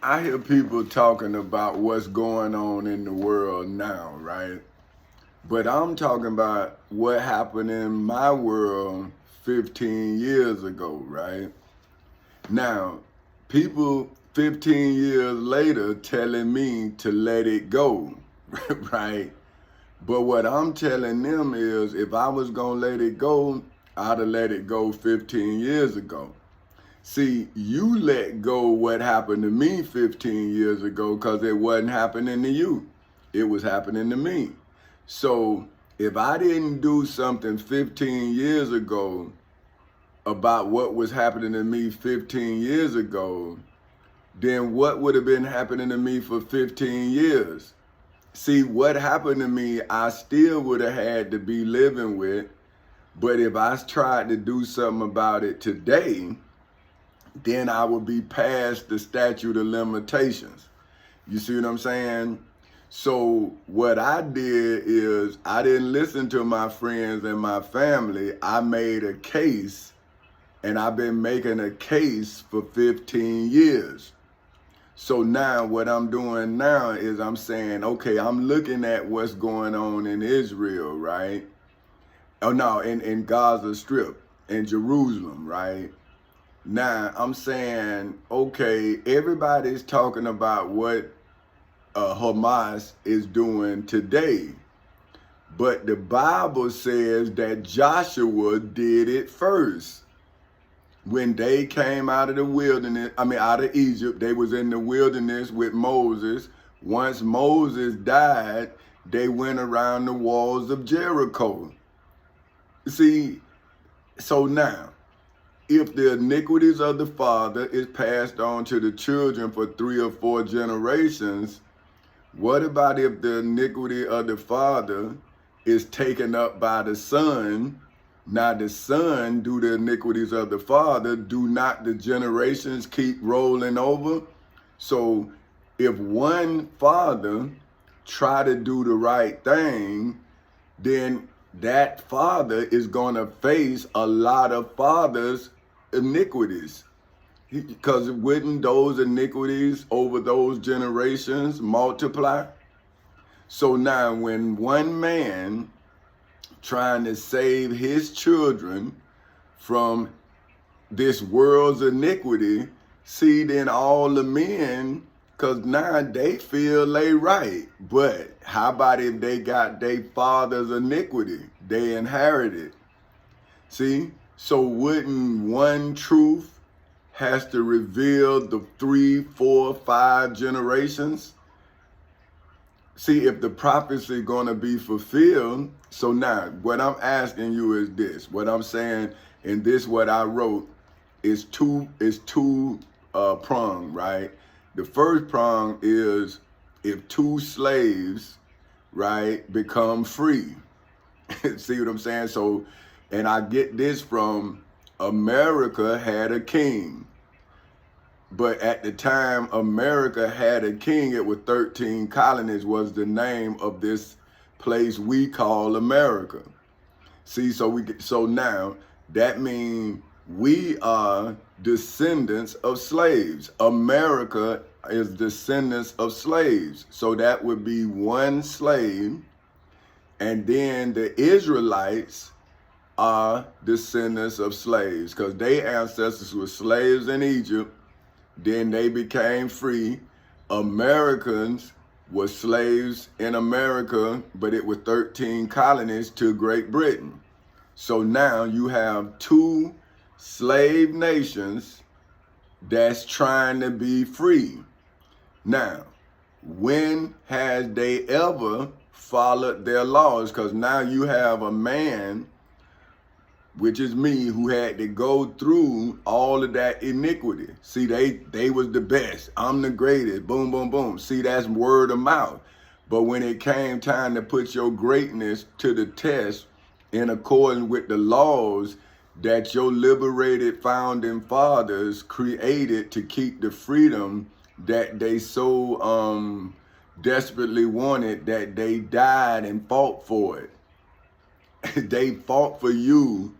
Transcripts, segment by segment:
I hear people talking about what's going on in the world now, right? But I'm talking about what happened in my world 15 years ago, right? Now, people 15 years later telling me to let it go, right? But what I'm telling them is if I was going to let it go, I'd have let it go 15 years ago. See, you let go what happened to me 15 years ago because it wasn't happening to you. It was happening to me. So if I didn't do something 15 years ago about what was happening to me 15 years ago, then what would have been happening to me for 15 years? See, what happened to me, I still would have had to be living with. But if I tried to do something about it today, then I would be past the statute of limitations. You see what I'm saying? So what I did is I didn't listen to my friends and my family. I made a case, and I've been making a case for 15 years. So now what I'm doing now is I'm saying, okay, I'm looking at what's going on in Israel, right? Oh no, in Gaza Strip, in Jerusalem, right? Now, I'm saying, okay, everybody's talking about what Hamas is doing today. But the Bible says that Joshua did it first. When they came out of the wilderness, out of Egypt, they was in the wilderness with Moses. Once Moses died, they went around the walls of Jericho. See, so now, if the iniquities of the father is passed on to the children for 3 or 4 generations, what about if the iniquity of the father is taken up by the son? Now the son do the iniquities of the father, do not the generations keep rolling over? So if one father try to do the right thing, then that father is going to face a lot of fathers' iniquities. Because wouldn't those iniquities over those generations multiply? So now when one man trying to save his children from this world's iniquity, see then all the men, because now they feel they right. But how about if they got their father's iniquity? They inherited. See? So wouldn't one truth has to reveal the 3, 4, 5 generations? See, if the prophecy going to be fulfilled, so now what I'm asking you is this. What I'm saying in this, what I wrote is two prong, right? The first prong is if 2 slaves, right, become free. See what I'm saying? So, and I get this from America had a king. But at the time America had a king, it was 13 colonies was the name of this place we call America. See, so now that means we are descendants of slaves. America is descendants of slaves. So that would be one slave. And then the Israelites are descendants of slaves because their ancestors were slaves in Egypt. Then they became free. Americans were slaves in America, but it was 13 colonies to Great Britain. So now you have 2 slave nations that's trying to be free. Now, when has they ever followed their laws? Because now you have a man, which is me, who had to go through all of that iniquity. See, they was the best. I'm the greatest. Boom, boom, boom. See, that's word of mouth. But when it came time to put your greatness to the test in accordance with the laws that your liberated founding fathers created to keep the freedom that they so desperately wanted, that they died and fought for it. They fought for you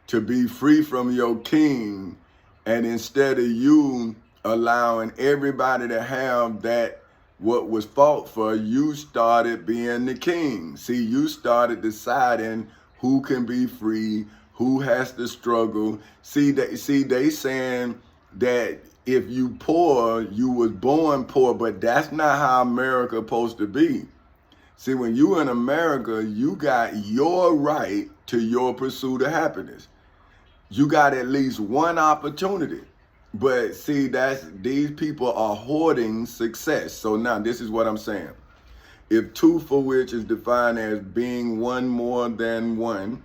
to be free from your king, and instead of you allowing everybody to have that what was fought for. You started being the king. See, you started deciding who can be free, who has to struggle. See, they saying that if you poor, you was born poor, but that's not how America supposed to be. See, when you in America, you got your right to your pursuit of happiness. You got at least one opportunity. But see, these people are hoarding success. So now this is what I'm saying. If two for which is defined as being one more than one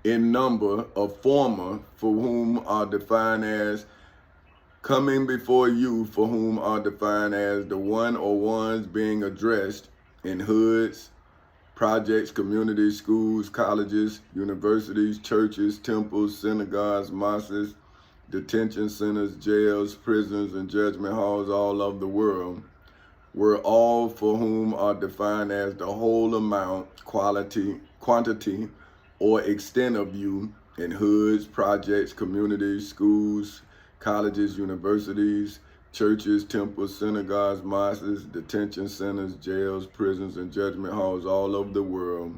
in number, a former for whom are defined as coming before you, for whom are defined as the one or ones being addressed in hoods, projects, communities, schools, colleges, universities, churches, temples, synagogues, mosques, detention centers, jails, prisons, and judgment halls all over the world, were all for whom are defined as the whole amount, quantity, or extent of you in hoods, projects, communities, schools, colleges, universities, churches, temples, synagogues, mosques, detention centers, jails, prisons, and judgment halls all over the world,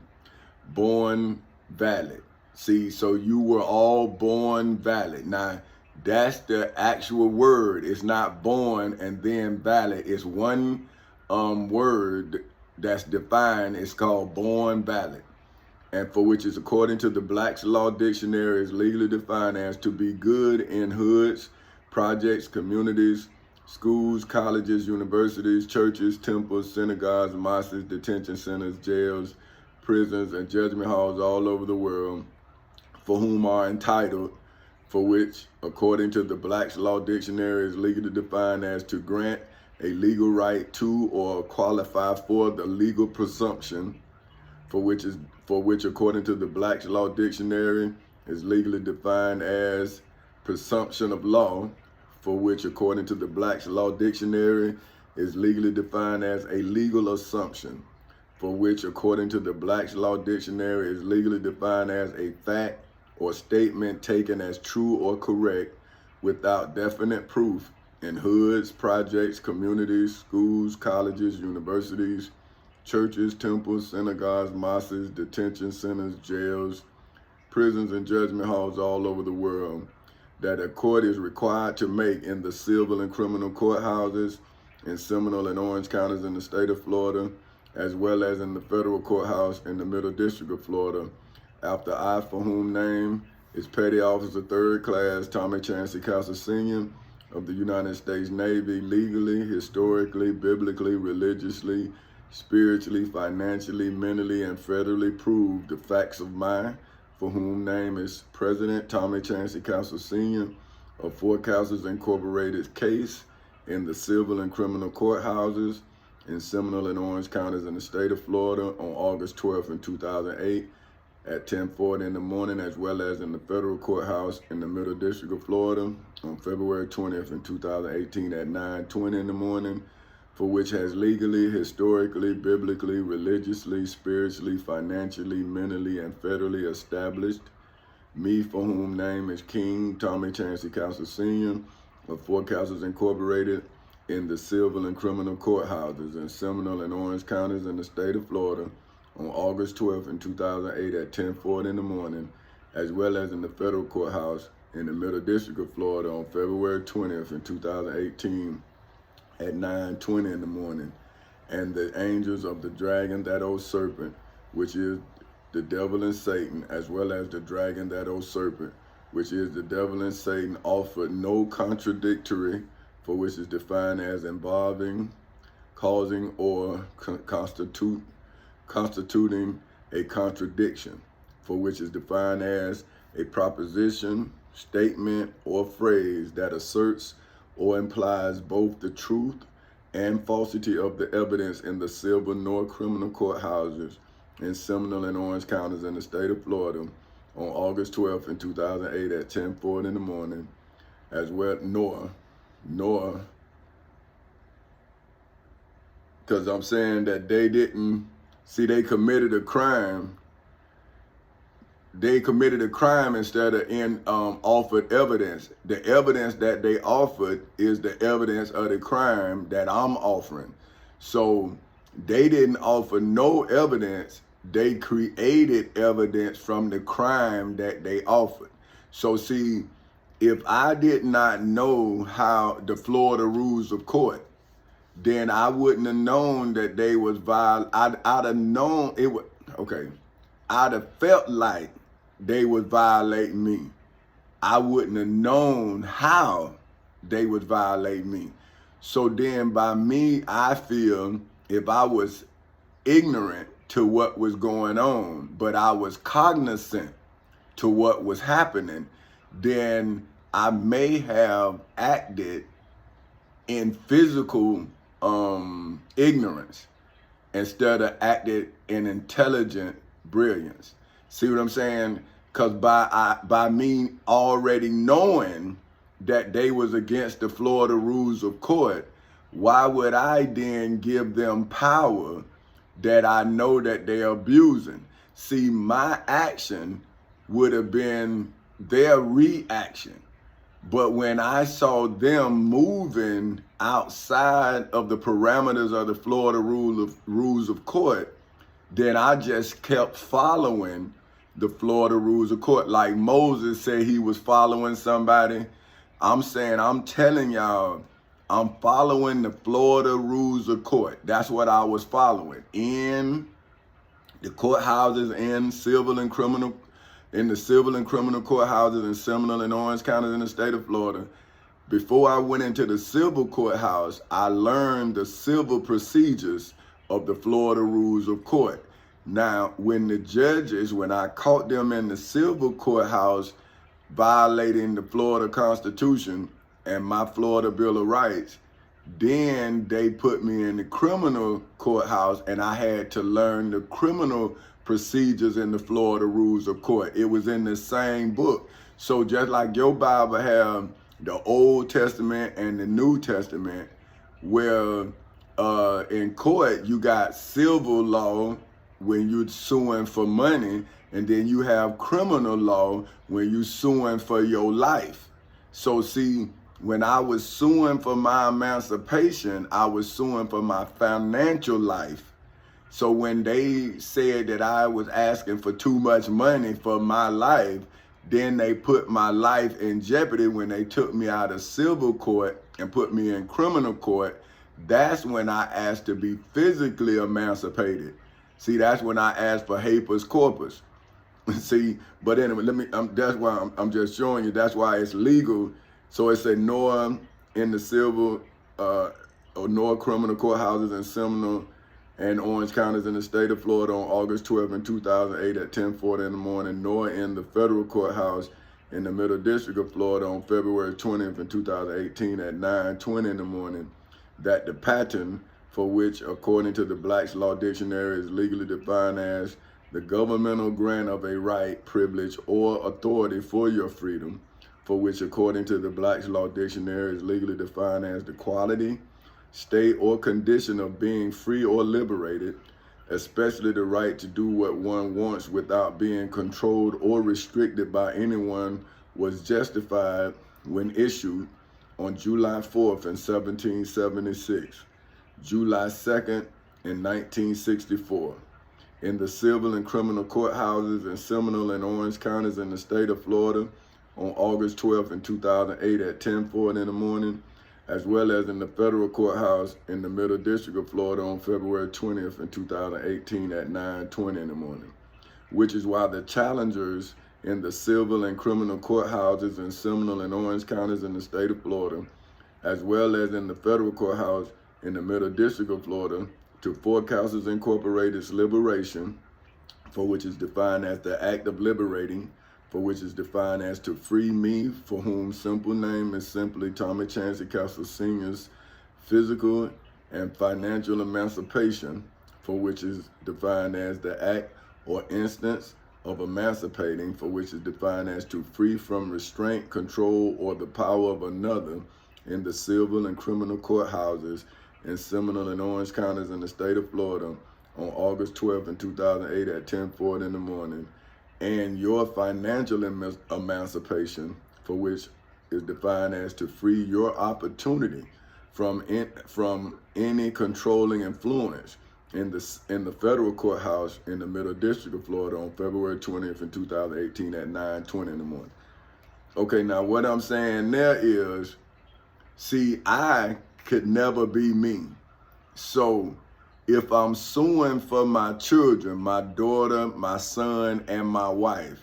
born valid. See, so you were all born valid. Now, that's the actual word. It's not born and then valid. It's one word that's defined. It's called born valid. And for which is according to the Black's Law Dictionary is legally defined as to be good in hoods, projects, communities, schools, colleges, universities, churches, temples, synagogues, mosques, detention centers, jails, prisons, and judgment halls all over the world, for whom are entitled, for which, according to the Black's Law Dictionary, is legally defined as to grant a legal right to or qualify for the legal presumption, for which, according to the Black's Law Dictionary, is legally defined as presumption of law, for which, according to the Black's Law Dictionary, is legally defined as a legal assumption, for which, according to the Black's Law Dictionary, is legally defined as a fact or statement taken as true or correct without definite proof in hoods, projects, communities, schools, colleges, universities, churches, temples, synagogues, mosques, detention centers, jails, prisons, and judgment halls all over the world, that a court is required to make in the civil and criminal courthouses in Seminole and Orange counties in the state of Florida, as well as in the federal courthouse in the Middle District of Florida, after I, for whom name is Petty Officer 3rd Class Tommy Chancey Castle Sr. of the United States Navy, legally, historically, biblically, religiously, spiritually, financially, mentally, and federally proved the facts of mine, for whom name is President Tommy Chancey Castle Sr. of Four Castles Incorporated case in the civil and criminal courthouses in Seminole and Orange counties in the state of Florida on August 12th in 2008 at 10:40 in the morning, as well as in the federal courthouse in the Middle District of Florida on February 20th in 2018 at 9:20 in the morning, for which has legally, historically, biblically, religiously, spiritually, financially, mentally, and federally established me, for whom name is King Tommy Chancey Castle Sr. of Four Castles Incorporated in the civil and criminal courthouses in Seminole and Orange counties in the state of Florida on August 12th in 2008 at 10:40 in the morning, as well as in the federal courthouse in the Middle District of Florida on February 20th in 2018 at 9:20 in the morning, and the angels of the dragon, that old serpent, which is the devil and Satan, as well as the dragon, that old serpent, which is the devil and Satan, offered no contradictory, for which is defined as involving, causing, or constituting a contradiction, for which is defined as a proposition, statement, or phrase that asserts or implies both the truth and falsity of the evidence in the civil nor criminal courthouses in Seminole and Orange counties in the state of Florida on August 12th in 2008 at 10:40 in the morning, as well, nor, because I'm saying that they didn't, see, they committed a crime they committed a crime instead of offered evidence. The evidence that they offered is the evidence of the crime that I'm offering. So they didn't offer no evidence. They created evidence from the crime that they offered. So see, if I did not know how the Florida rules of court, then I wouldn't have known that they was I'd have known it was, okay, I'd have felt like they would violate me. I wouldn't have known how they would violate me. So then by me, I feel if I was ignorant to what was going on, but I was cognizant to what was happening, then I may have acted in physical ignorance instead of acted in intelligent brilliance. See what I'm saying? Because by me already knowing that they was against the Florida rules of court, why would I then give them power that I know that they're abusing? See, my action would have been their reaction. But when I saw them moving outside of the parameters of the Florida rules of court, then I just kept following the Florida rules of court. Like Moses said he was following somebody. I'm saying, I'm telling y'all, I'm following the Florida rules of court. That's what I was following. In the courthouses, in the civil and criminal courthouses in Seminole and Orange counties in the state of Florida. Before I went into the civil courthouse, I learned the civil procedures of the Florida rules of court. Now, when the judges, when I caught them in the civil courthouse violating the Florida Constitution and my Florida Bill of Rights, then they put me in the criminal courthouse and I had to learn the criminal procedures in the Florida rules of court. It was in the same book. So just like your Bible have the Old Testament and the New Testament, where in court you got civil law when you're suing for money, and then you have criminal law when you're suing for your life. So see, when I was suing for my emancipation, I was suing for my financial life. So when they said that I was asking for too much money for my life, then they put my life in jeopardy when they took me out of civil court and put me in criminal court. That's when I asked to be physically emancipated. See, that's when I asked for habeas corpus. See, but anyway, that's why I'm just showing you, that's why it's legal. So it's a NOR in the civil, or NOR criminal courthouses in Seminole and Orange counties in the state of Florida on August 12th in 2008 at 10:40 in the morning, nor in the federal courthouse in the Middle District of Florida on February 20th in 2018 at 9:20 in the morning, that the pattern for which, according to the Black's Law Dictionary, is legally defined as the governmental grant of a right, privilege, or authority for your freedom, for which, according to the Black's Law Dictionary, is legally defined as the quality, state, or condition of being free or liberated, especially the right to do what one wants without being controlled or restricted by anyone, was justified when issued on July 4th in 1776, July 2nd in 1964, in the civil and criminal courthouses in Seminole and Orange counties in the state of Florida on August 12th in 2008 at 10:40 in the morning, as well as in the federal courthouse in the Middle District of Florida on February 20th in 2018 at 9:20 in the morning, which is why the challengers in the civil and criminal courthouses in Seminole and Orange counties in the state of Florida, as well as in the federal courthouse in the Middle District of Florida, to Forecasters Incorporated's liberation, for which is defined as the act of liberating, for which is defined as to free me, for whom simple name is simply Tommy Chancey Castle Sr.'s physical and financial emancipation, for which is defined as the act or instance of emancipating, for which is defined as to free from restraint, control, or the power of another, in the civil and criminal courthouses in Seminole and Orange counties in the state of Florida on August 12th in 2008 at 10:40 in the morning, and your financial emancipation, for which is defined as to free your opportunity from any controlling influence in the federal courthouse in the Middle District of Florida on February 20th in 2018 at 9:20 in the morning. Okay, now what I'm saying there is, see, I could never be me. So if I'm suing for my children, my daughter, my son, and my wife,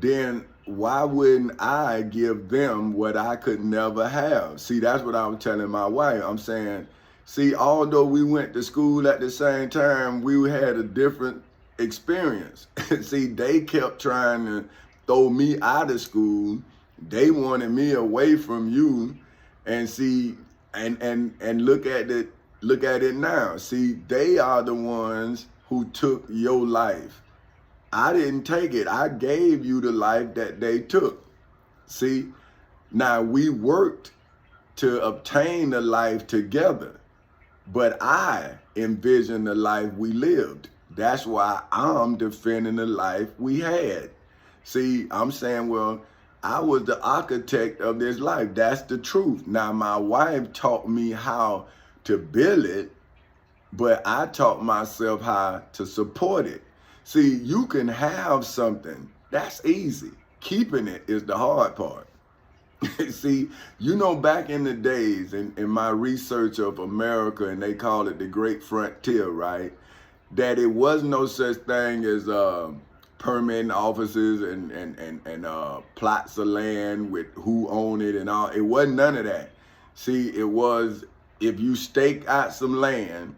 then why wouldn't I give them what I could never have? See, that's what I was telling my wife. I'm saying, see, although we went to school at the same time, we had a different experience. See, they kept trying to throw me out of school. They wanted me away from you. And see, and look at it now. See, they are the ones who took your life. I didn't take it. I gave you the life that they took. See, now we worked to obtain the life together, but I envisioned the life we lived. That's why I'm defending the life we had. See, I'm saying, well, I was the architect of this life. That's the truth. Now, my wife taught me how to build it, but I taught myself how to support it. See, you can have something. That's easy. Keeping it is the hard part. See, you know, back in the days, in my research of America, and they call it the Great Frontier, right? That it was no such thing as permitting offices and plots of land with who owned it and all. It wasn't none of that. See, it was, if you stake out some land,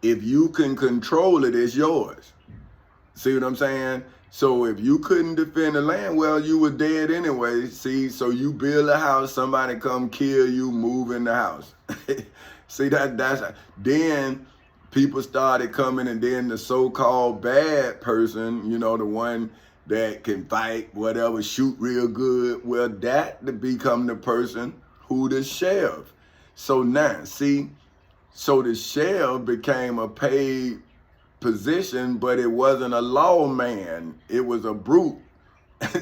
if you can control it, it's yours. See what I'm saying? So if you couldn't defend the land, well, you were dead anyway. See, so you build a house, somebody come kill you, move in the house. See, then people started coming, and then the so-called bad person, you know, the one that can fight, whatever, shoot real good, well, that to become the person who the sheriff. So now, see, so the sheriff became a paid position, but it wasn't a lawman. It was a brute.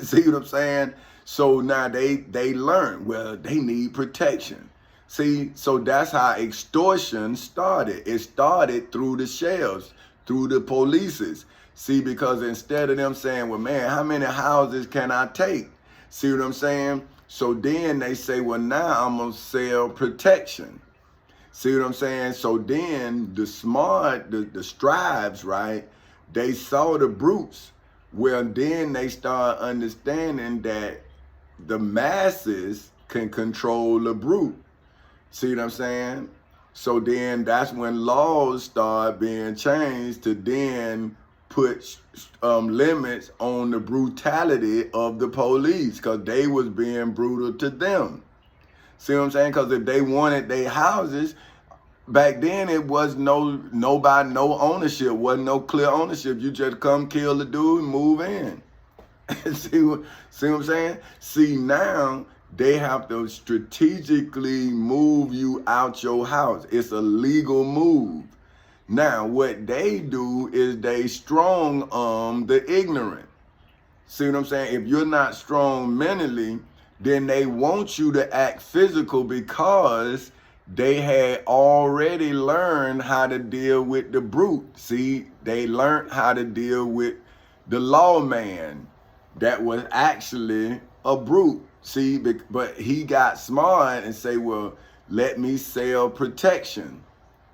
See what I'm saying? So now they learned, well, they need protection. See, so that's how extortion started. It started through the sheriffs, through the polices. See, because instead of them saying, well, man, how many houses can I take? See what I'm saying? So then they say, well, now I'm going to sell protection. See what I'm saying? So then the smart, the scribes, right, they saw the brutes. Well, then they start understanding that the masses can control the brute. See what I'm saying? So then that's when laws start being changed to then put limits on the brutality of the police, because they was being brutal to them. See what I'm saying? Because if they wanted their houses, back then it was no ownership, wasn't no clear ownership. You just come kill the dude and move in. See what I'm saying? See, now they have to strategically move you out your house. It's a legal move. Now, what they do is they strong arm the ignorant. See what I'm saying? If you're not strong mentally, then they want you to act physical, because they had already learned how to deal with the brute. See, they learned how to deal with the lawman that was actually a brute. See, but he got smart and say, well, let me sell protection.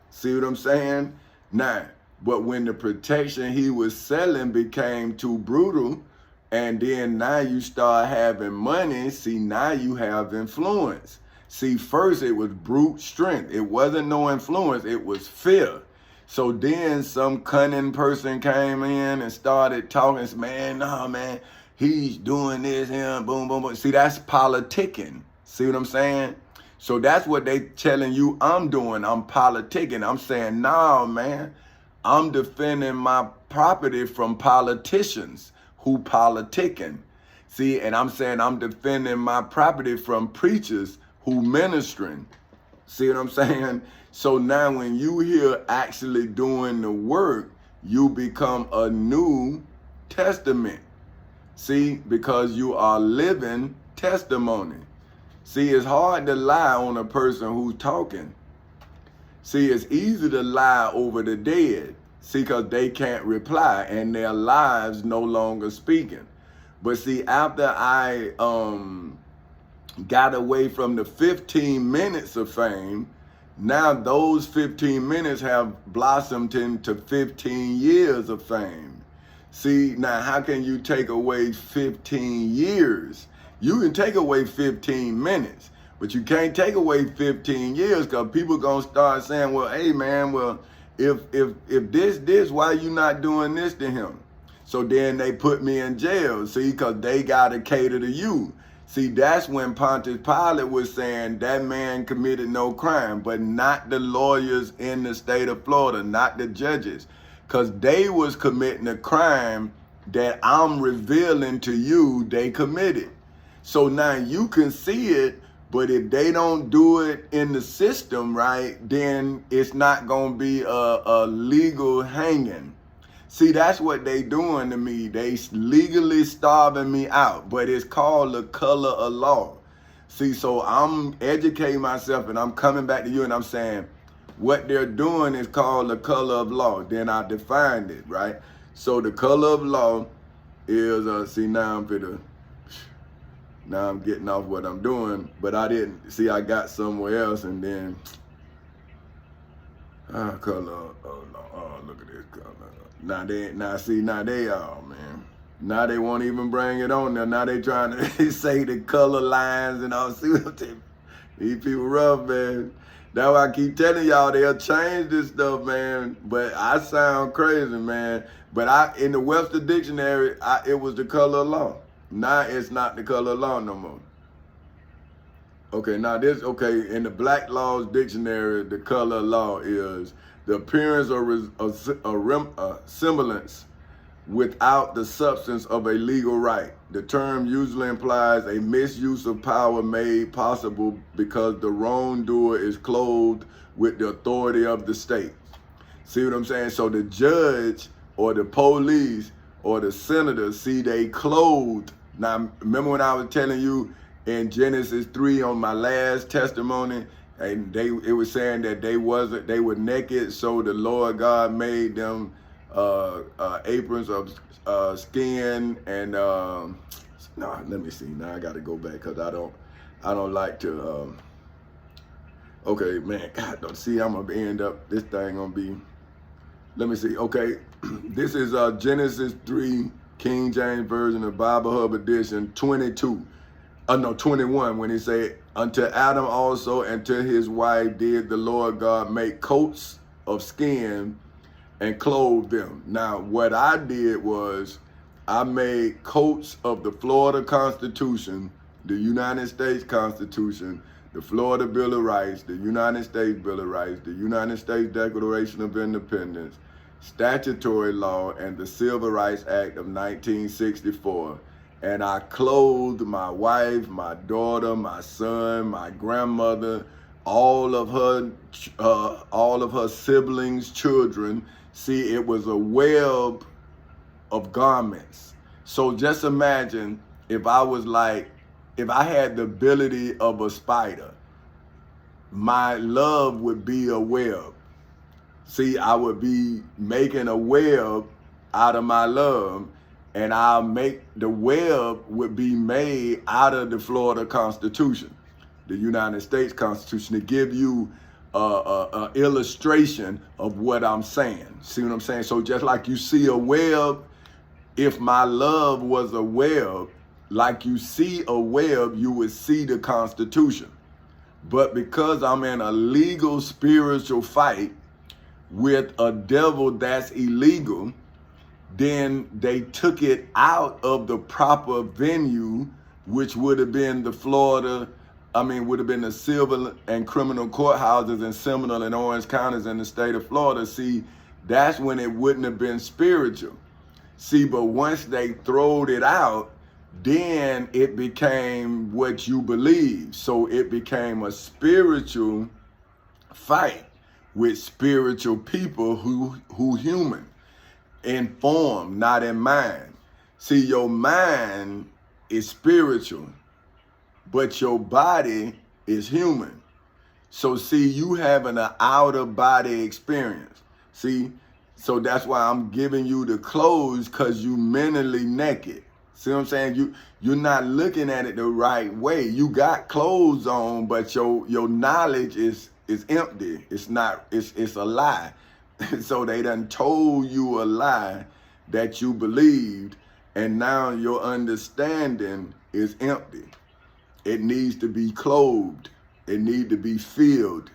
See what I'm saying? Now, but when the protection he was selling became too brutal, and then now you start having money, see, now you have influence. See, first it was brute strength. It wasn't no influence, it was fear. So then some cunning person came in and started talking, man, nah, man, he's doing this, him, boom, boom, boom. See, that's politicking. See what I'm saying? So that's what they telling you I'm doing. I'm politicking. I'm saying, nah, man, I'm defending my property from politicians who politicking. See, and I'm saying I'm defending my property from preachers who ministering. See what I'm saying? So now when you here actually doing the work, you become a new testament. See, because you are living testimony. See, it's hard to lie on a person who's talking. See, it's easy to lie over the dead. See, because they can't reply and their lives no longer speaking. But see, after I got away from the 15 minutes of fame, now those 15 minutes have blossomed into 15 years of fame. See, now how can you take away 15 years? You can take away 15 minutes, but you can't take away 15 years, because people gonna start saying, well, hey man, well, if this, why you not doing this to him? So then they put me in jail, see, because they gotta cater to you. See, that's when Pontius Pilate was saying that man committed no crime, but not the lawyers in the state of Florida, not the judges, because they was committing a crime that I'm revealing to you they committed. So now you can see it, but if they don't do it in the system, right, then it's not going to be a legal hanging. See, that's what they doing to me. They legally starving me out, but it's called the color of law. See, so I'm educating myself and I'm coming back to you and I'm saying, what they're doing is called the color of law. Then I defined it, right? So the color of law is, see, now I'm getting off what I'm doing, but I didn't, see, I got somewhere else and then, color of law, oh, look at this color. Now they all, man. Now they won't even bring it on there. Now they trying to say the color lines and all. See what they, these people rough, man. That's why I keep telling y'all they'll change this stuff, man. But I sound crazy, man. But in the Webster Dictionary, it was the color of law. Now it's not the color of law no more. Okay, now in the Black Laws Dictionary, the color of law is the appearance or a semblance without the substance of a legal right. The term usually implies a misuse of power made possible because the wrongdoer is clothed with the authority of the state. See what I'm saying? So the judge or the police or the senator, see, they clothed. Now, remember when I was telling you in Genesis 3 on my last testimony, and it was saying that they were naked, so the Lord God made them aprons of skin and no, let me see. Now I got to go back because I don't like to. Okay, man, God, don't see. I'm gonna end up. This thing gonna be. Let me see. Okay, this is Genesis 3, King James Version of Bible Hub Edition 21, when he said, unto Adam also and to his wife did the Lord God make coats of skin and clothe them. Now, what I did was I made coats of the Florida Constitution, the United States Constitution, the Florida Bill of Rights, the United States Bill of Rights, the United States Declaration of Independence, statutory law, and the Civil Rights Act of 1964. And I clothed my wife, my daughter, my son, my grandmother, all of her siblings, children. See, it was a web of garments. So just imagine if I had the ability of a spider, my love would be a web. See, I would be making a web out of my love, and the web would be made out of the Florida Constitution, the United States Constitution, to give you an illustration of what I'm saying. See what I'm saying? So just like you see a web, if my love was a web, like you see a web, you would see the Constitution. But because I'm in a legal spiritual fight with a devil that's illegal, then they took it out of the proper venue, which would have been the civil and criminal courthouses in Seminole and Orange counties in the state of Florida. See, that's when it wouldn't have been spiritual. See, but once they throwed it out, then it became what you believe. So it became a spiritual fight with spiritual people who human, in form, not in mind. See, your mind is spiritual, but your body is human. So see, you having an outer body experience. See, so that's why I'm giving you the clothes, because you mentally naked. See what I'm saying? You're not looking at it the right way. You got clothes on, but your knowledge is empty. It's not, it's a lie. So they done told you a lie that you believed, and now your understanding is empty. It needs to be clothed. It needs to be filled.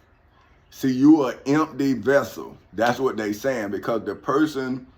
See, you are an empty vessel. That's what they saying, because the person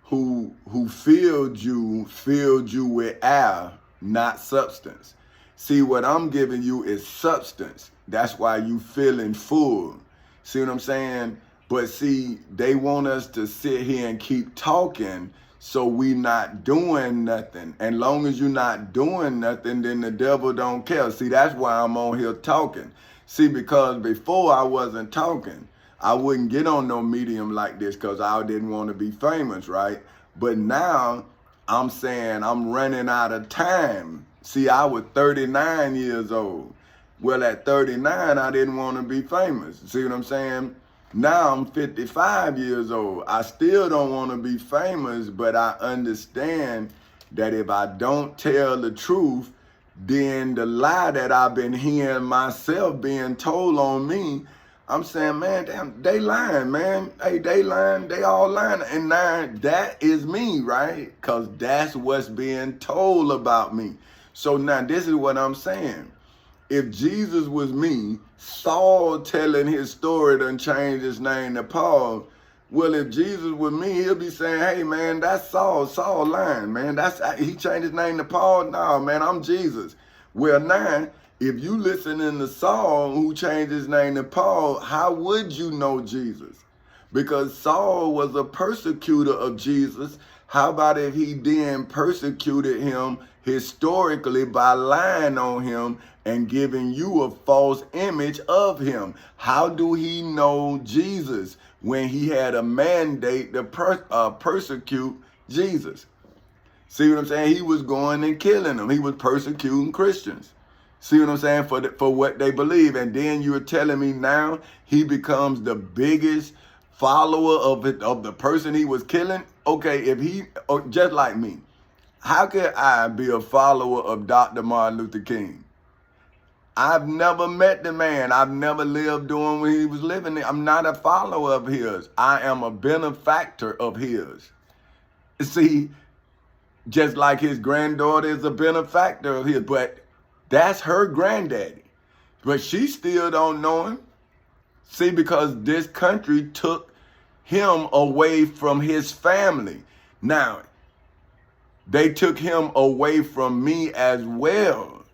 who filled you with air, not substance. See, what I'm giving you is substance. That's why you feeling full. See what I'm saying? But see, they want us to sit here and keep talking, so we not doing nothing. And long as you're not doing nothing, then the devil don't care. See, that's why I'm on here talking. See, because before I wasn't talking, I wouldn't get on no medium like this because I didn't want to be famous, right? But now I'm saying I'm running out of time. See, I was 39 years old. Well, at 39, I didn't want to be famous. See what I'm saying? Now I'm 55 years old. I still don't want to be famous, but I understand that if I don't tell the truth, then the lie that I've been hearing myself being told on me, I'm saying, man, damn, they lying, man. Hey, they lying, they all lying. And now that is me, right? Because that's what's being told about me. So now this is what I'm saying. If Jesus was me, Saul telling his story done changed his name to Paul. Well, if Jesus was me, he'll be saying, hey, man, that's Saul. Saul lying, man. He changed his name to Paul? No, man, I'm Jesus. Well, now, if you listening to Saul, who changed his name to Paul, how would you know Jesus? Because Saul was a persecutor of Jesus. How about if he then persecuted him historically by lying on him and giving you a false image of him? How do he know Jesus when he had a mandate to persecute Jesus? See what I'm saying? He was going and killing them. He was persecuting Christians. See what I'm saying? For what they believe. And then you're telling me now he becomes the biggest follower of the person he was killing? Okay, if he, just like me, how could I be a follower of Dr. Martin Luther King? I've never met the man. I've never lived doing when he was living. I'm not a follower of his. I am a benefactor of his. See, just like his granddaughter is a benefactor of his, but that's her granddaddy. But she still don't know him. See, because this country took him away from his family. Now, they took him away from me as well,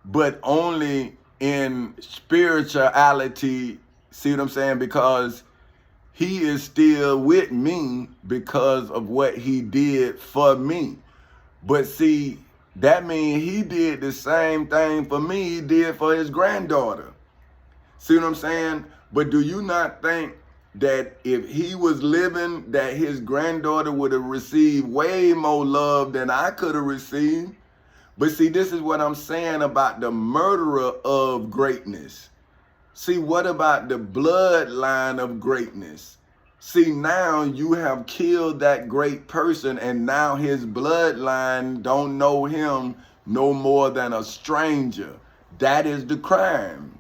but only in spirituality. See what I'm saying? Because he is still with me because of what he did for me. But see, that means he did the same thing for me he did for his granddaughter. See what I'm saying? But do you not think that if he was living, that his granddaughter would have received way more love than I could have received? But see, this is what I'm saying about the murderer of greatness. See, what about the bloodline of greatness? See, now you have killed that great person, and now his bloodline don't know him no more than a stranger. That is the crime.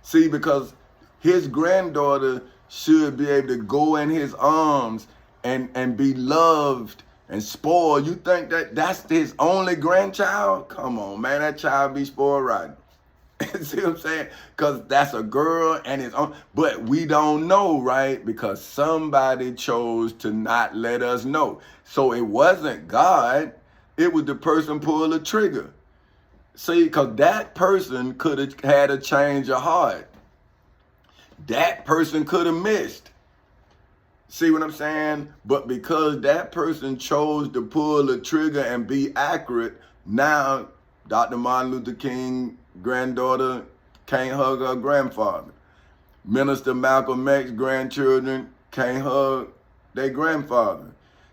See, because his granddaughter should be able to go in his arms and be loved and spoiled. You think that that's his only grandchild? Come on, man, that child be spoiled right. See what I'm saying? Because that's a girl and his own. But we don't know, right? Because somebody chose to not let us know. So it wasn't God. It was the person pulled the trigger. See, because that person could have had a change of heart. That person could have missed. See what I'm saying? But because that person chose to pull the trigger and be accurate, now Dr. Martin Luther King granddaughter can't hug her grandfather. Minister Malcolm X grandchildren can't hug their grandfather.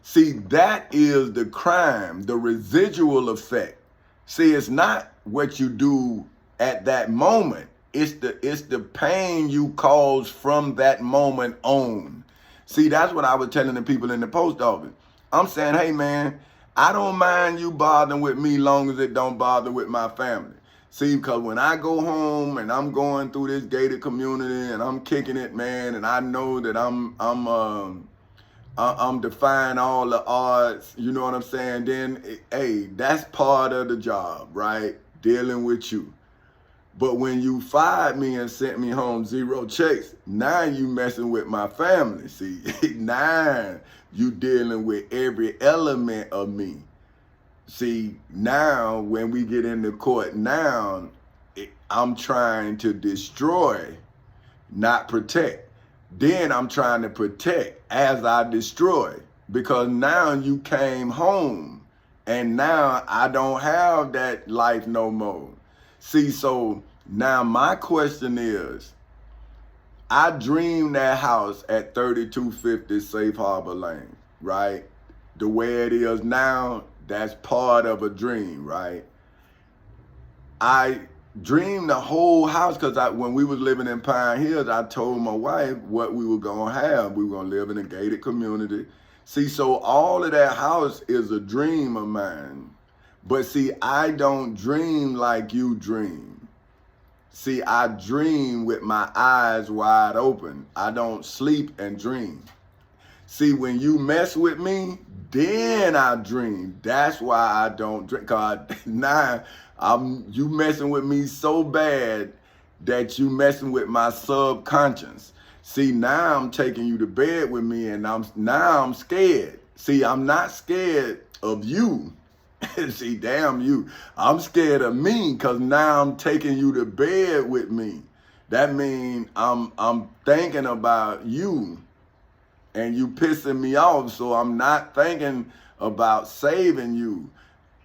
See, that is the crime, the residual effect. See, it's not what you do at that moment. It's the pain you cause from that moment on. See, that's what I was telling the people in the post office. I'm saying, hey man, I don't mind you bothering with me long as it don't bother with my family. See, because when I go home and I'm going through this gated community and I'm kicking it, man, and I know that I'm defying all the odds, you know what I'm saying? Then, hey, that's part of the job, right? Dealing with you. But when you fired me and sent me home 0 checks, now you messing with my family. See, now you dealing with every element of me. See, now when we get into court now, I'm trying to destroy, not protect. Then I'm trying to protect as I destroy, because now you came home and now I don't have that life no more. See, so now my question is, I dreamed that house at 3250 Safe Harbor Lane, right? The way it is now, that's part of a dream, right? I dreamed the whole house because when we was living in Pine Hills, I told my wife what we were gonna have. We were gonna live in a gated community. See, so all of that house is a dream of mine. But see, I don't dream like you dream. See, I dream with my eyes wide open. I don't sleep and dream. See, when you mess with me, then I dream. That's why I don't drink. Cause now you messing with me so bad that you messing with my subconscious. See, now I'm taking you to bed with me, and now I'm scared. See, I'm not scared of you. See, damn you. I'm scared of me because now I'm taking you to bed with me. That means I'm thinking about you. And you pissing me off, so I'm not thinking about saving you.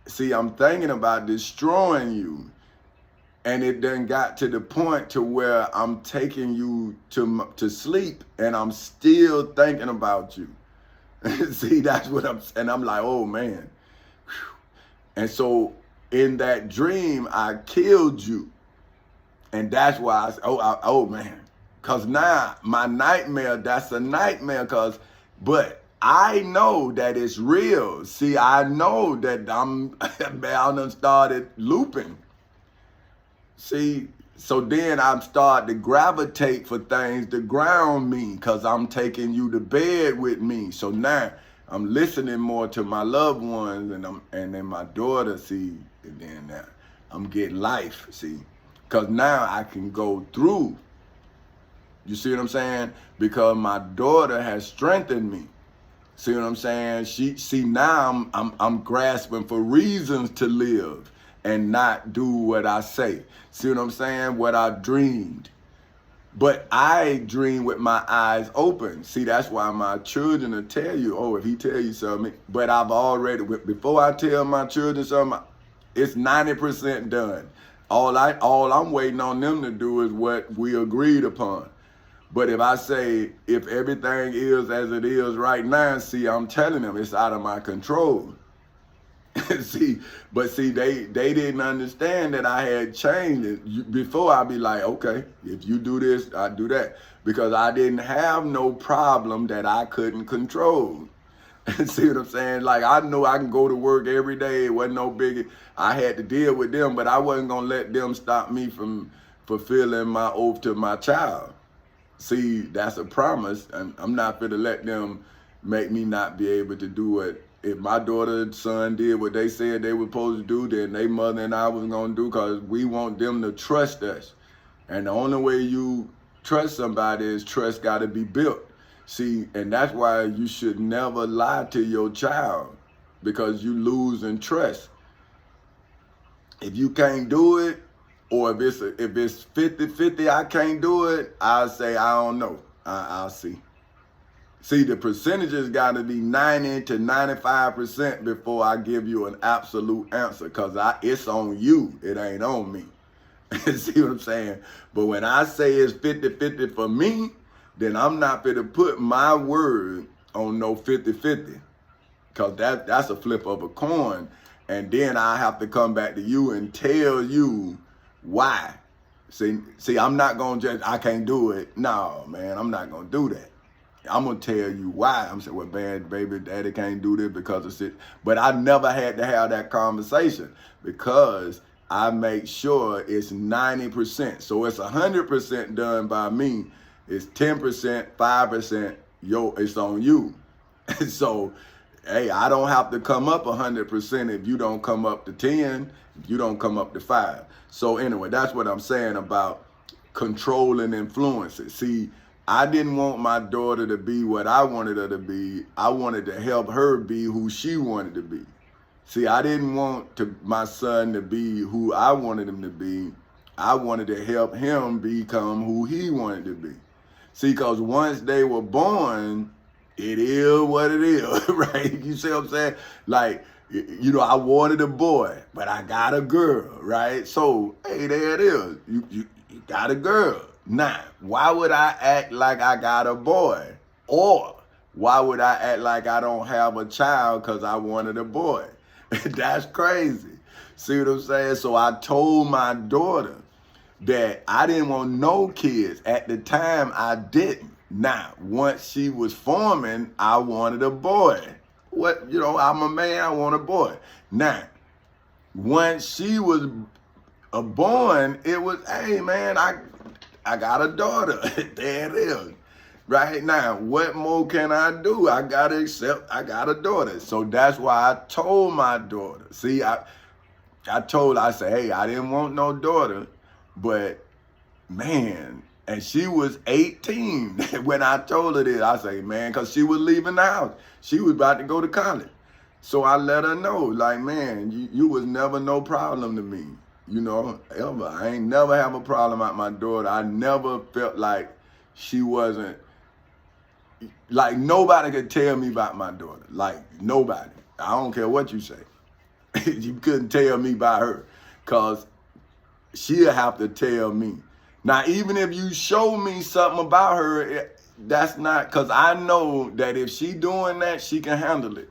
See, I'm thinking about destroying you. And it then got to the point to where I'm taking you to sleep, and I'm still thinking about you. See, that's what and I'm like, oh man. And so in that dream, I killed you. And that's why oh man. Cause now my nightmare, that's a nightmare, but I know that it's real. See, I know that I'm bound and started looping. See, so then I'm starting to gravitate for things to ground me, cause I'm taking you to bed with me. So now I'm listening more to my loved ones, and then my daughter, see, and then now I'm getting life, see, cause now I can go through. You see what I'm saying? Because my daughter has strengthened me. See what I'm saying? Now I'm grasping for reasons to live and not do what I say. See what I'm saying? What I dreamed. But I dream with my eyes open. See, that's why my children will tell you, oh, if he tell you something, but I've already, before I tell my children something, it's 90% done. All I'm waiting on them to do is what we agreed upon. But if I say, if everything is as it is right now, see, I'm telling them it's out of my control. See, they didn't understand that I had changed it. Before I'd be like, okay, if you do this, I do that. Because I didn't have no problem that I couldn't control. See what I'm saying? Like, I know I can go to work every day. It wasn't no biggie. I had to deal with them, but I wasn't going to let them stop me from fulfilling my oath to my child. See, that's a promise, and I'm not going to let them make me not be able to do it. If my daughter and son did what they said they were supposed to do, then they mother and I was going to do, because we want them to trust us. And the only way you trust somebody is trust got to be built. See, and that's why you should never lie to your child, because you losing trust. If you can't do it, or if it's 50-50, I can't do it, I'll say, I don't know. I'll see. See, the percentages got to be 90 to 95% before I give you an absolute answer, because it's on you. It ain't on me. See what I'm saying? But when I say it's 50-50 for me, then I'm not going to put my word on no 50-50. because that's a flip of a coin. And then I have to come back to you and tell you why. See, I'm not gonna just, I can't do it. No, man, I'm not gonna do that. I'm gonna tell you why. I'm saying, well, man, baby, daddy can't do this because of shit. But I never had to have that conversation because I make sure it's 90%. So it's 100% done by me. It's 10%, 5%, it's on you. So, hey, I don't have to come up 100% if you don't come up to 10, if you don't come up to 5. So anyway, that's what I'm saying about controlling influences. See, I didn't want my daughter to be what I wanted her to be. I wanted to help her be who she wanted to be. See, I didn't want my son to be who I wanted him to be. I wanted to help him become who he wanted to be. See, because once they were born, it is what it is, right? You see what I'm saying? Like, you know, I wanted a boy, but I got a girl, right? So, hey, there it is. You got a girl. Now, why would I act like I got a boy? Or why would I act like I don't have a child because I wanted a boy? That's crazy. See what I'm saying? So I told my daughter that I didn't want no kids. At the time, I didn't. Now, once she was forming, I wanted a boy. What, you know, I'm a man, I want a boy. Now, once she was born, it was, hey man, I got a daughter. There it is. Right now, what more can I do? I gotta accept I got a daughter. So that's why I told my daughter. See, I said, hey, I didn't want no daughter, but man, and she was 18 when I told her this. I say, man, because she was leaving the house. She was about to go to college. So I let her know, like, man, you was never no problem to me. You know, ever. I ain't never have a problem with my daughter. I never felt like she wasn't, like nobody could tell me about my daughter. Like nobody. I don't care what you say. You couldn't tell me about her because she'll have to tell me. Now, even if you show me something about her, that's not, because I know that if she doing that, she can handle it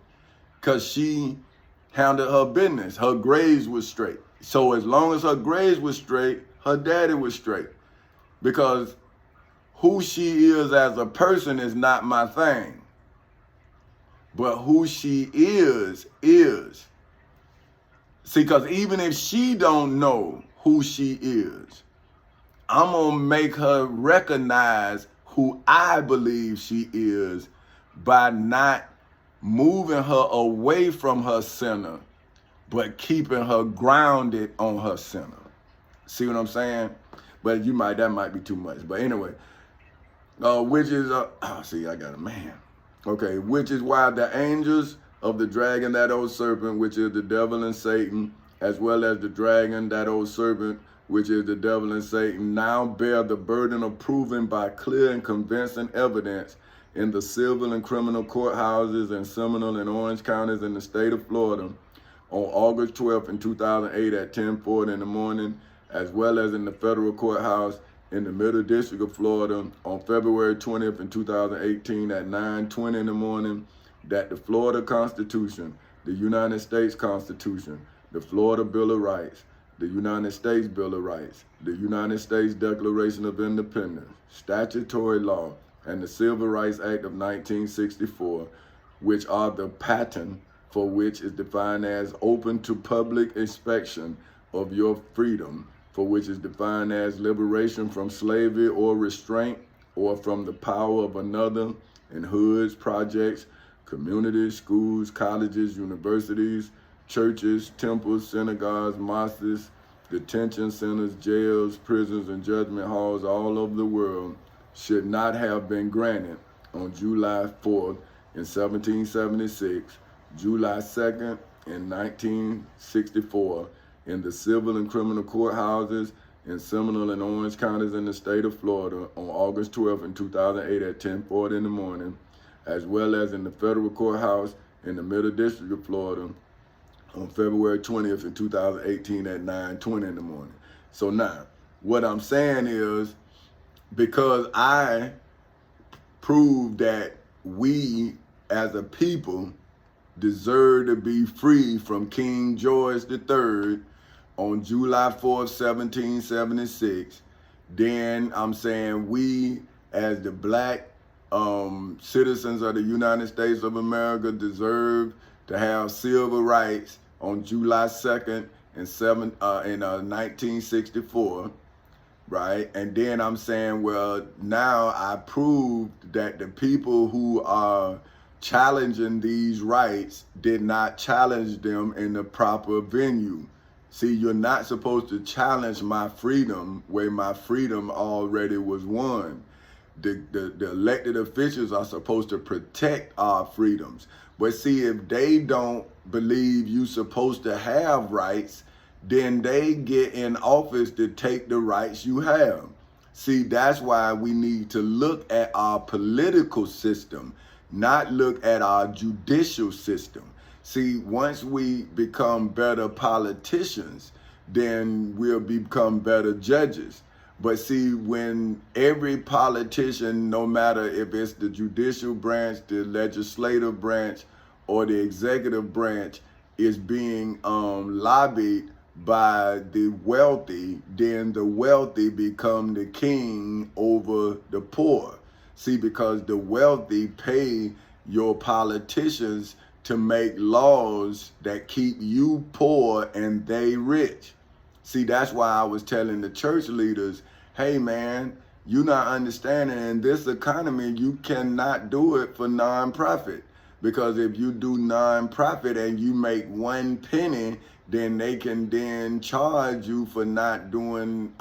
because she handled her business. Her grades was straight. So as long as her grades was straight, her daddy was straight. Because who she is as a person is not my thing. But who she is. See, because even if she don't know who she is, I'm going to make her recognize who I believe she is by not moving her away from her center, but keeping her grounded on her center. See what I'm saying? But that might be too much. But anyway, which is, see, I got a man. Okay, which is why the angels of the dragon, that old serpent, which is the devil and Satan, as well as the dragon, that old serpent, which is the devil and Satan, now bear the burden of proving by clear and convincing evidence in the civil and criminal courthouses in Seminole and Orange counties in the state of Florida on August 12th in 2008 at 10:40 in the morning, as well as in the federal courthouse in the Middle District of Florida on February 20th in 2018 at 9:20 in the morning, that the Florida Constitution, the United States Constitution, the Florida Bill of Rights, the United States Bill of Rights, the United States Declaration of Independence, statutory law, and the Civil Rights Act of 1964, which are the pattern for which is defined as open to public inspection of your freedom, for which is defined as liberation from slavery or restraint or from the power of another in hoods, projects, communities, schools, colleges, universities, churches, temples, synagogues, mosques, detention centers, jails, prisons, and judgment halls all over the world should not have been granted on July 4th in 1776, July 2nd in 1964, in the civil and criminal courthouses in Seminole and Orange counties in the state of Florida on August 12th in 2008 at 10:40 in the morning, as well as in the federal courthouse in the Middle District of Florida on February 20th in 2018 at 9:20 in the morning. So now, what I'm saying is, because I proved that we as a people deserve to be free from King George III on July 4th, 1776, then I'm saying we as the black citizens of the United States of America deserve to have civil rights on July 2nd in 1964, right? And then I'm saying, well, now I proved that the people who are challenging these rights did not challenge them in the proper venue. See, you're not supposed to challenge my freedom where my freedom already was won. The elected officials are supposed to protect our freedoms. But see, if they don't believe you're supposed to have rights, then they get in office to take the rights you have. See, that's why we need to look at our political system, not look at our judicial system. See, once we become better politicians, then we'll become better judges. But see, when every politician, no matter if it's the judicial branch, the legislative branch, or the executive branch, is being lobbied by the wealthy, then the wealthy become the king over the poor. See, because the wealthy pay your politicians to make laws that keep you poor and they rich. See, that's why I was telling the church leaders, hey man, you're not understanding, in this economy, you cannot do it for nonprofit. Because if you do nonprofit and you make 1 penny, then they can then charge you for not doing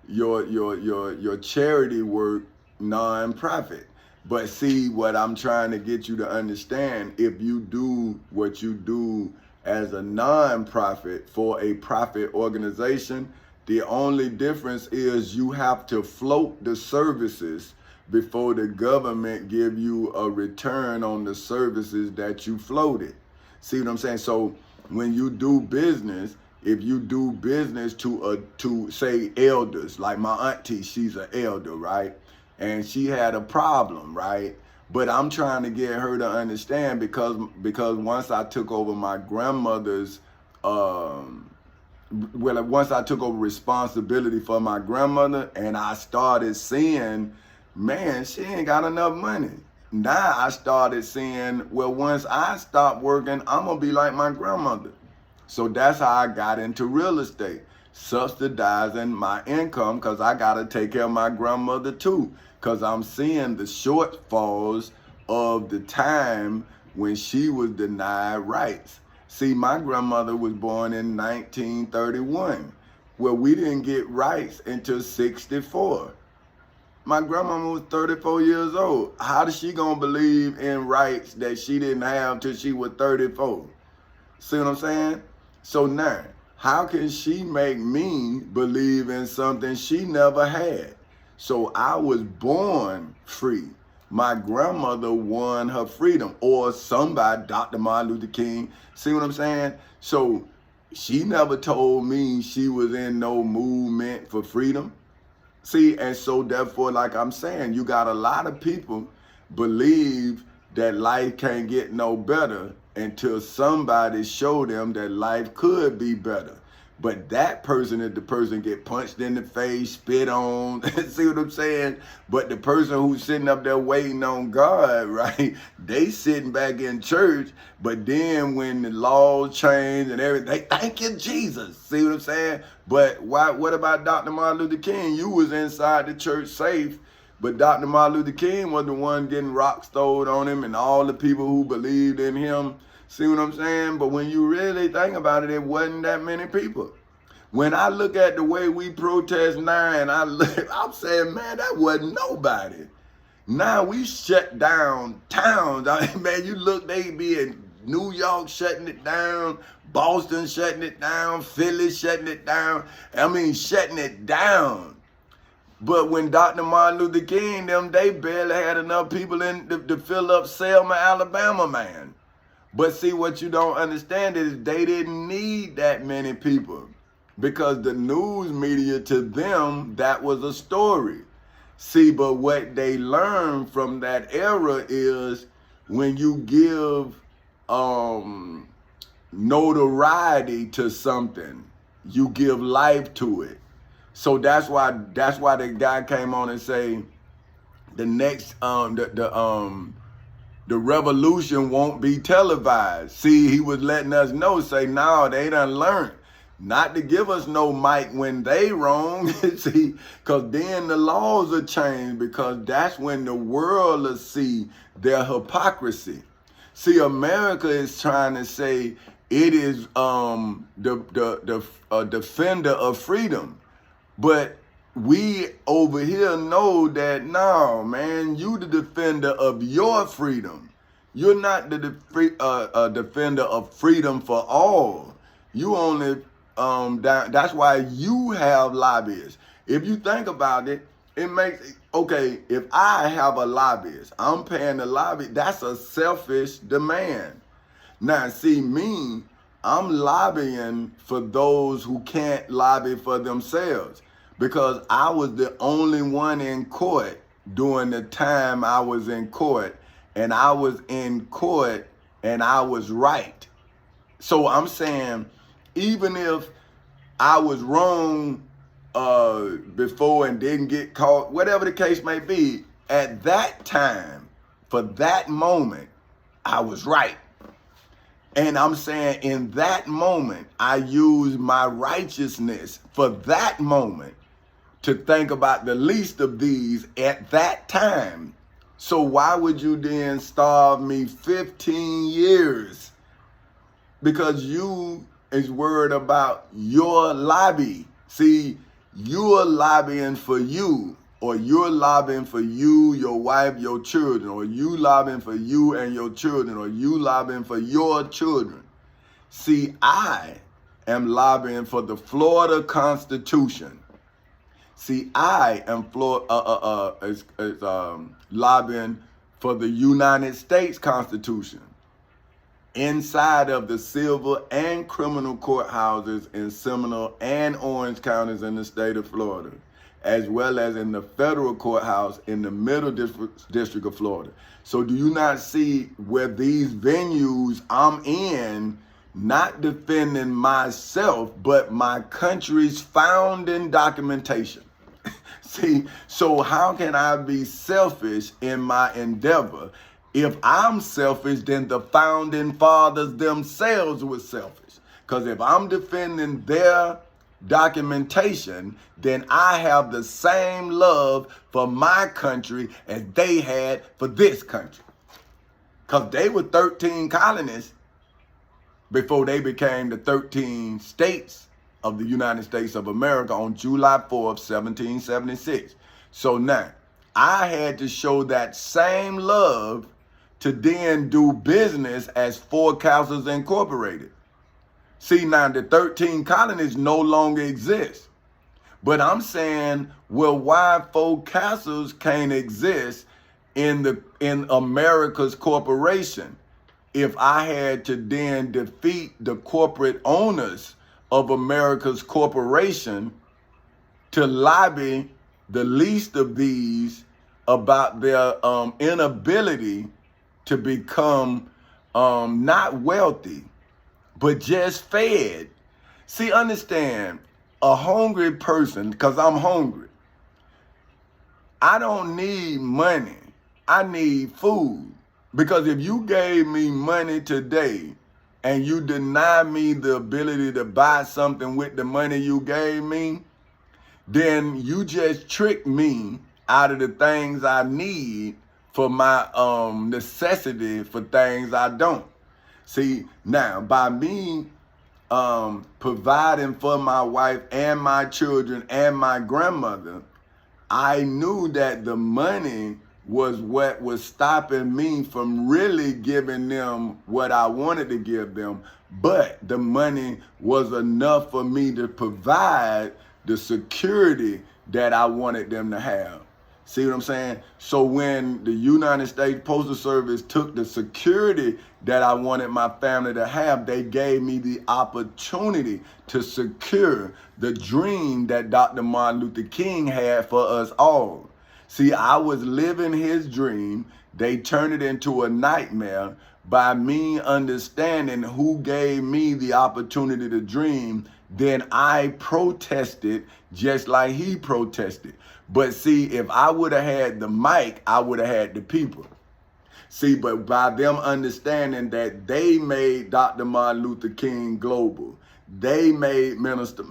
your charity work nonprofit. But see, what I'm trying to get you to understand, if you do what you do as a nonprofit for a profit organization, the only difference is you have to float the services before the government give you a return on the services that you floated. See what I'm saying? So when you do business, if you do business to say elders, like my auntie, she's an elder, right? And she had a problem, right? But I'm trying to get her to understand because once I took over my grandmother's, once I took over responsibility for my grandmother and I started seeing, man, she ain't got enough money. Now I started seeing, well, once I stop working, I'm gonna be like my grandmother. So that's how I got into real estate, subsidizing my income because I gotta take care of my grandmother too, because I'm seeing the shortfalls of the time when she was denied rights. See, my grandmother was born in 1931. Well, we didn't get rights until 64. My grandmama was 34 years old. How is she gonna believe in rights that she didn't have till she was 34? See what I'm saying? So now, how can she make me believe in something she never had? So I was born free. My grandmother won her freedom, or somebody, Dr. Martin Luther King. See what I'm saying? So she never told me she was in no movement for freedom. See, and so therefore, like I'm saying, you got a lot of people believe that life can't get no better until somebody show them that life could be better. But that person is the person get punched in the face, spit on, see what I'm saying? But the person who's sitting up there waiting on God, right, they sitting back in church, but then when the laws change and everything, thank you, Jesus, see what I'm saying? But what about Dr. Martin Luther King? You was inside the church safe, but Dr. Martin Luther King was the one getting rocks thrown on him and all the people who believed in him. See what I'm saying? But when you really think about it, it wasn't that many people. When I look at the way we protest now, and I'm saying, man, that wasn't nobody. Now we shut down towns. I mean, man, you look, they be in New York shutting it down, Boston shutting it down, Philly shutting it down. I mean, shutting it down. But when Dr. Martin Luther King, they barely had enough people in to fill up Selma, Alabama, man. But see, what you don't understand is they didn't need that many people because the news media, to them, that was a story. See, but what they learned from that era is when you give notoriety to something. You give life to it. So that's why the guy came on and say the next the revolution won't be televised. See, he was letting us know, say, no, they done learned not to give us no mic when they wrong. See, because then the laws are changed, because that's when the world will see their hypocrisy. See, America is trying to say it is the defender of freedom. But we over here know that, no, man, you the defender of your freedom. You're not the defender of freedom for all. You only, that's why you have lobbyists. If you think about it, it makes, okay, if I have a lobbyist, I'm paying the lobby, that's a selfish demand. Now, see, me, I'm lobbying for those who can't lobby for themselves, because I was the only one in court during the time I was in court, and I was in court and I was right. So I'm saying, even if I was wrong before and didn't get caught, whatever the case may be, at that time, for that moment, I was right. And I'm saying, in that moment, I used my righteousness for that moment to think about the least of these at that time. So why would you then starve me 15 years? Because you is worried about your lobby. See, you're lobbying for you, or you're lobbying for you, your wife, your children, or you lobbying for you and your children, or you lobbying for your children. See, I am lobbying for the Florida Constitution. See, I am lobbying for the United States Constitution inside of the civil and criminal courthouses in Seminole and Orange counties in the state of Florida, as well as in the federal courthouse in the Middle District of Florida. So do you not see where these venues I'm in, not defending myself, but my country's founding documentation? See, so how can I be selfish in my endeavor? If I'm selfish, then the founding fathers themselves were selfish. Because if I'm defending their documentation, then I have the same love for my country as they had for this country. Because they were 13 colonies before they became the 13 states of the United States of America on July 4th, 1776. So now, I had to show that same love to then do business as Four Castles Incorporated. See, now the 13 colonies no longer exist. But I'm saying, well, why Four Castles can't exist in America's corporation if I had to then defeat the corporate owners of America's corporation to lobby the least of these about their inability to become not wealthy, but just fed. See, understand, a hungry person, because I'm hungry, I don't need money. I need food. Because if you gave me money today and you deny me the ability to buy something with the money you gave me, then you just tricked me out of the things I need for my necessity for things I don't. See, now, by me providing for my wife and my children and my grandmother, I knew that the money was what was stopping me from really giving them what I wanted to give them. But the money was enough for me to provide the security that I wanted them to have. See what I'm saying? So when the United States Postal Service took the security that I wanted my family to have, they gave me the opportunity to secure the dream that Dr. Martin Luther King had for us all. See, I was living his dream. They turned it into a nightmare. by me understanding who gave me the opportunity to dream, then I protested just like he protested. But see, if I would have had the mic, I would have had the people. See, but by them understanding that they made Dr. Martin Luther King global, they made Minister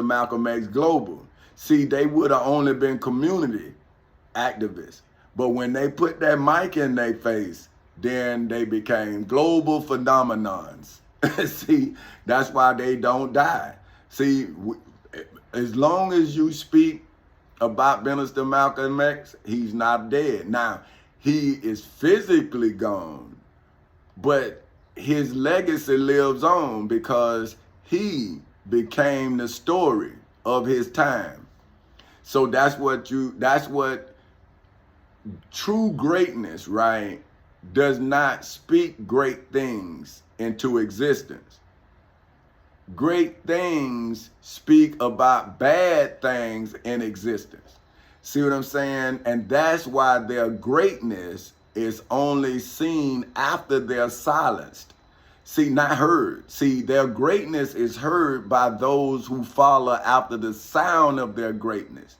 Malcolm X global. See, they would have only been community activists. But when they put that mic in their face, then they became global phenomenons. See, that's why they don't die. See, as long as you speak about Minister Malcolm X, he's not dead. Now, he is physically gone, but his legacy lives on because he became the story of his time. So that's what true greatness, right, does not speak great things into existence. Great things speak about bad things in existence. See what I'm saying? And that's why their greatness is only seen after they're silenced. See, not heard. See, their greatness is heard by those who follow after the sound of their greatness.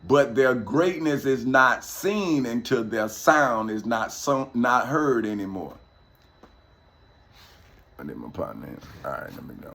But their greatness is not seen until their sound is not heard anymore. I need my partner in. All right, let me go.